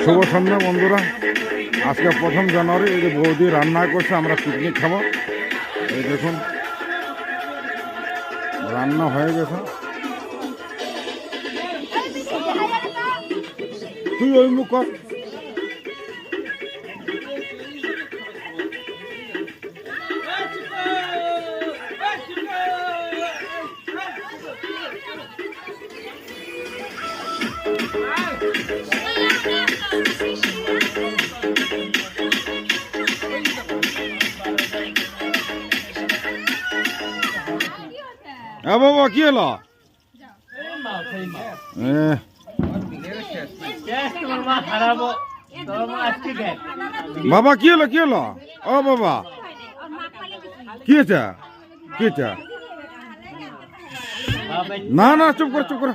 শুভ সন্ধ্যা বন্ধুরা, আজকে 1 জানুয়ারি। এই যে বৌদি রান্না করছে, আমরা পিকনিক খাবো। এই দেখুন রান্না হয়ে গেছে। তুই ওই মুখ কর। বাবা কি হলো? বাবা কি হলো, কি হলো? ও বাবা কি হয়েছে, কি হয়েছে? না না চুপ করো, চুপ করো।